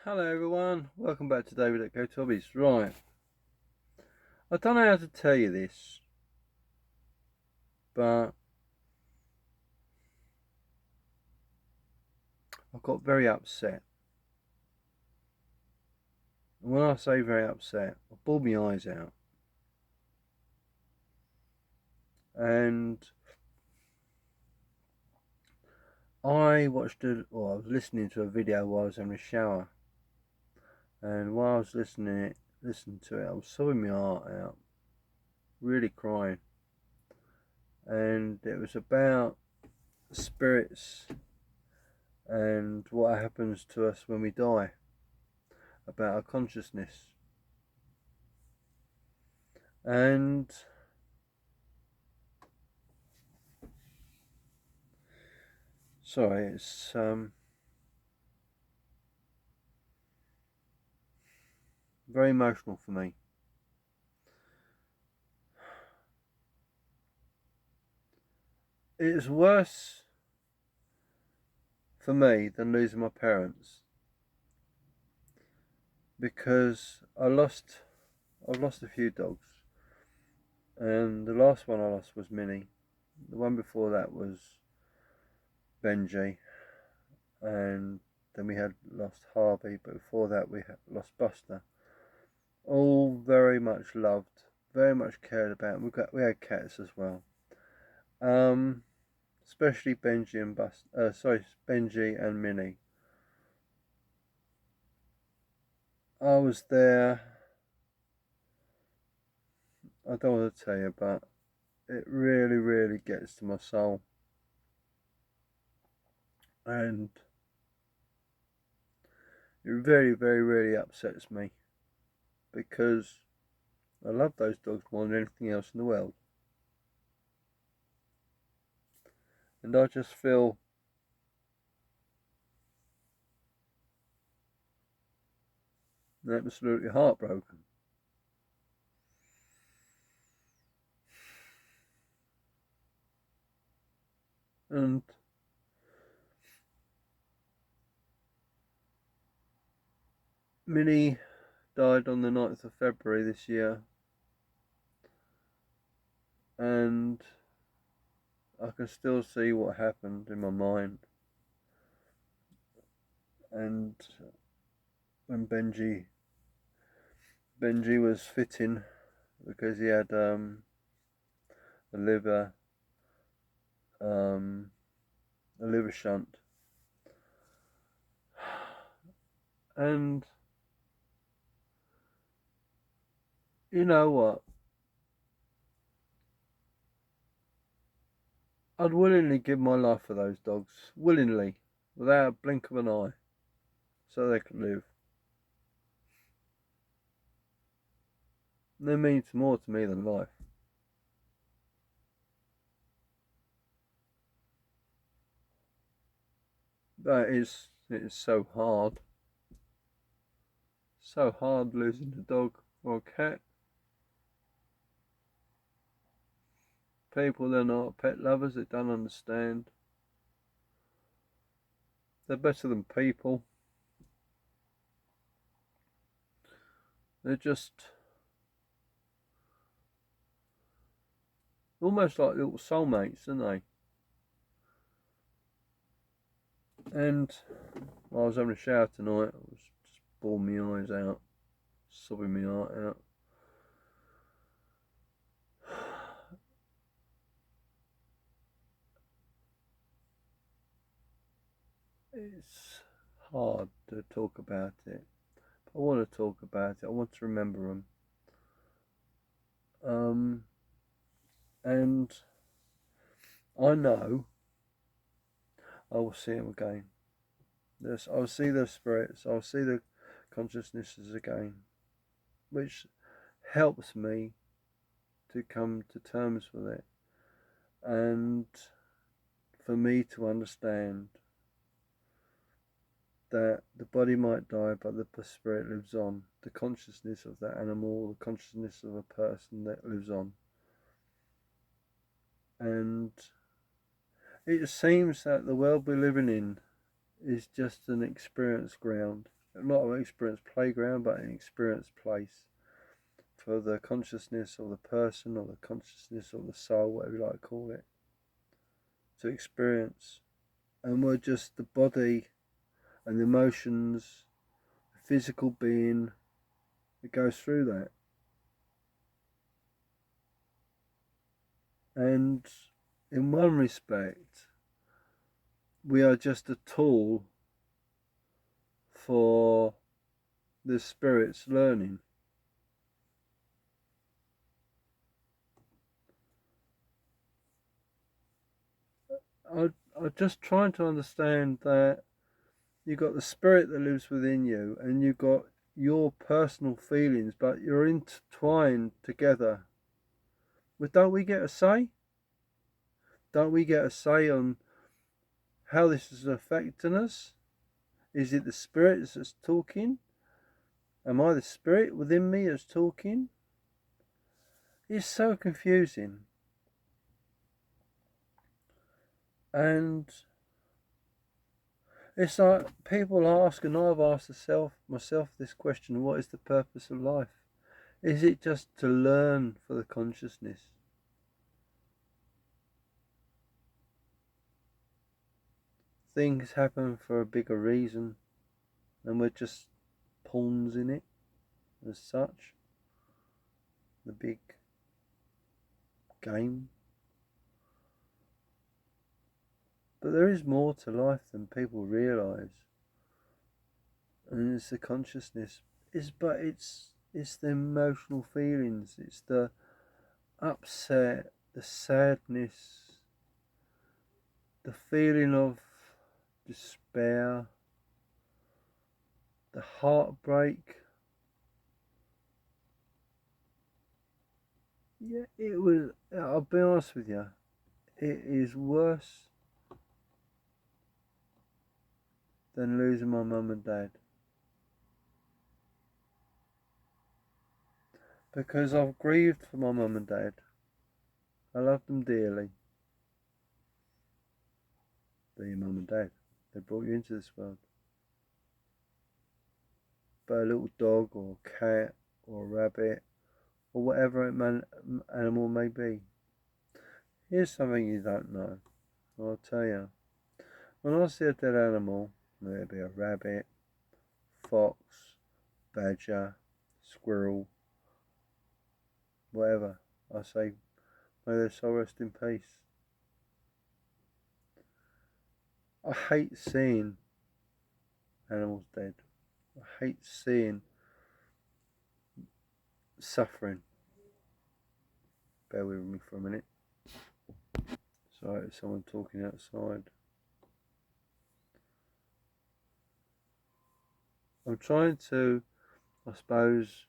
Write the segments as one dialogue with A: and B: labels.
A: Hello everyone, welcome back to David at Go Hobbies. Right, I don't know how to tell you this, but I got very upset. And when I say very upset, I bawled my eyes out. And I watched it, or I was listening to a video while I was in the shower. And while I was listening to it, I was sobbing my heart out, really crying. And it was about spirits and what happens to us when we die, about our consciousness. And sorry, it's very emotional for me. It's worse for me than losing my parents because I've lost a few dogs, and the last one I lost was Minnie. The one before that was Benji, and then we had lost Harvey, but before that we had lost Buster. All very much loved, very much cared about. We had cats as well. Um, Especially Benji and Benji and Minnie. I was there. I don't want to tell you, but it really, really gets to my soul, and it very, very, really upsets me because I love those dogs more than anything else in the world, and I just feel absolutely heartbroken. And Minnie died on the 9th of February this year, and I can still see what happened in my mind. And when Benji was fitting because he had a liver um, a liver shunt, and you know what? I'd willingly give my life for those dogs, willingly, without a blink of an eye, so they could live. They mean more to me than life. But it is so hard losing a dog or a cat. People that are not pet lovers that don't understand. They're better than people. They're just almost like little soulmates, aren't they? And while I was having a shower tonight, I was just bawling my eyes out, sobbing my heart out. It's hard to talk about it. I want to talk about it. I want to remember them. And I know I will see them again. I'll see the spirits. I'll see the consciousnesses again, which helps me to come to terms with it, and for me to understand that the body might die, but the spirit lives on. The consciousness of that animal, the consciousness of a person that lives on. And it seems that the world we're living in is just an experience ground. not an experienced playground, but an experienced place for the consciousness or the person or the consciousness or the soul, whatever you like to call it, to experience. And we're just the body and the emotions, the physical being that goes through that. And in one respect, we are just a tool for the spirit's learning. I'm just trying to understand that you've got the spirit that lives within you and you've got your personal feelings, but you're intertwined together. But don't we get a say? Don't we get a say on how this is affecting us? Is it the spirit that's talking? Am I the spirit within me that's talking? It's so confusing. And it's like people ask, and I've asked myself this question: what is the purpose of life? Is it just to learn for the consciousness? Things happen for a bigger reason, and we're just pawns in it, as such. The big game. But there is more to life than people realise, and it's the consciousness. It's the emotional feelings. It's the upset, the sadness, the feeling of despair, the heartbreak. Yeah, it was. I'll be honest with you. It is worse than losing my mum and dad, because I've grieved for my mum and dad. I love them dearly. They're your mum and dad. They brought you into this world. But a little dog or cat or rabbit or whatever animal may be. Here's something you don't know. I'll tell you. When I see a dead animal, whether it be a rabbit, fox, badger, squirrel, whatever, I say, may their soul rest in peace. I hate seeing animals dead. I hate seeing suffering. Bear with me for a minute. Sorry, there's someone talking outside. I'm trying to, I suppose,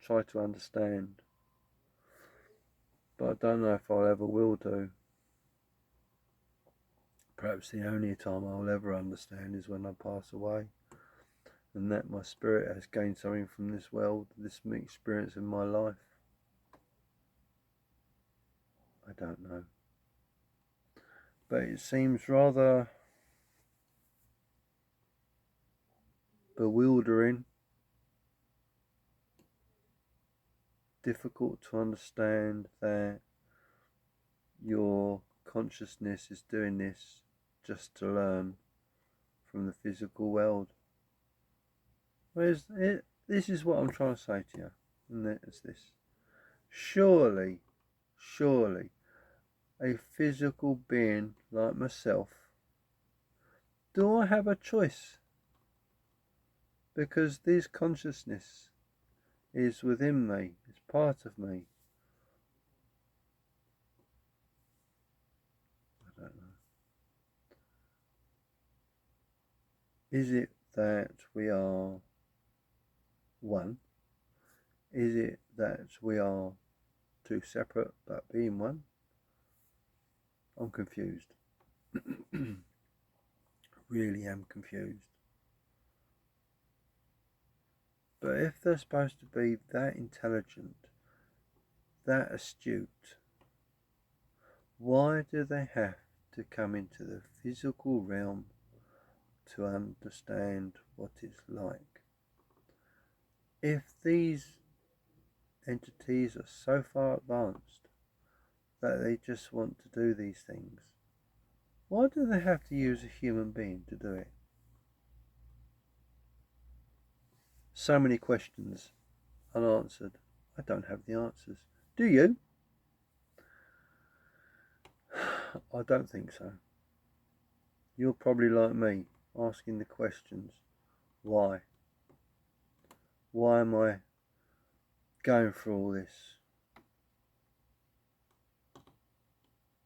A: try to understand, but I don't know if I ever will do. Perhaps the only time I'll ever understand is when I pass away, and that my spirit has gained something from this world, this experience in my life. I don't know. But it seems rather bewildering, difficult to understand that your consciousness is doing this just to learn from the physical world. This is what I'm trying to say to you, and it's this. Surely, a physical being like myself, do I have a choice? Because this consciousness is within me, it's part of me. I don't know. Is it that we are one? Is it that we are two separate but being one? I'm confused. Really am confused. But if they're supposed to be that intelligent, that astute, why do they have to come into the physical realm to understand what it's like. If these entities are so far advanced that they just want to do these things, why do they have to use a human being to do it? So many questions unanswered. I don't have the answers. Do you? I don't think so. You're probably like me, asking the questions. Why? Why am I going through all this?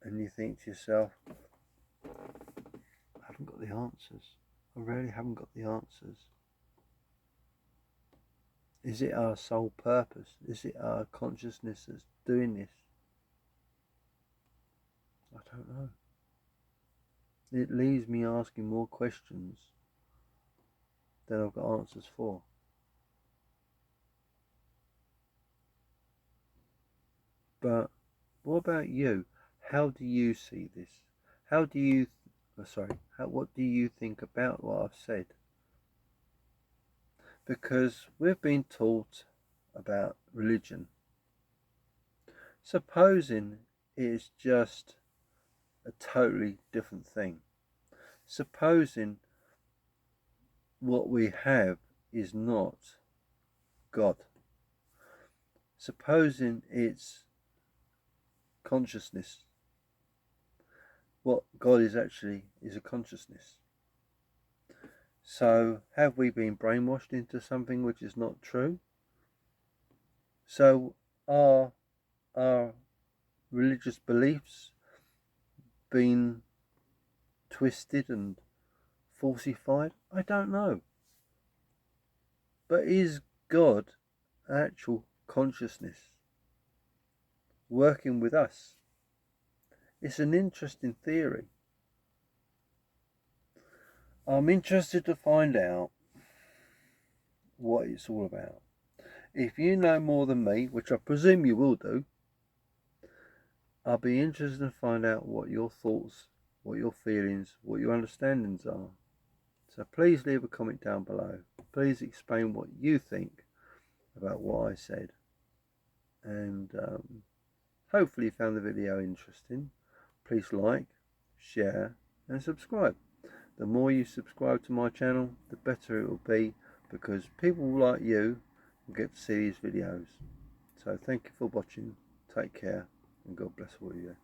A: And you think to yourself, I haven't got the answers. I really haven't got the answers. Is it our sole purpose? Is it our consciousness that's doing this? I don't know. It leaves me asking more questions than I've got answers for. But what about you? How do you see this? How do you, what do you think about what I've said? Because we've been taught about religion. Supposing it's just a totally different thing. Supposing what we have is not God. Supposing it's consciousness. What God is actually is a consciousness. So have we been brainwashed into something which is not true? So are our religious beliefs been twisted and falsified? I don't know. But is God actual consciousness working with us? It's an interesting theory. I'm interested to find out what it's all about. If you know more than me, which I presume you will do, I'll be interested to find out what your thoughts, what your feelings, what your understandings are. So please leave a comment down below. Please explain what you think about what I said. And hopefully you found the video interesting. Please like, share and subscribe. The more you subscribe to my channel, the better it will be, because people like you will get to see these videos. So thank you for watching. Take care and God bless all of you.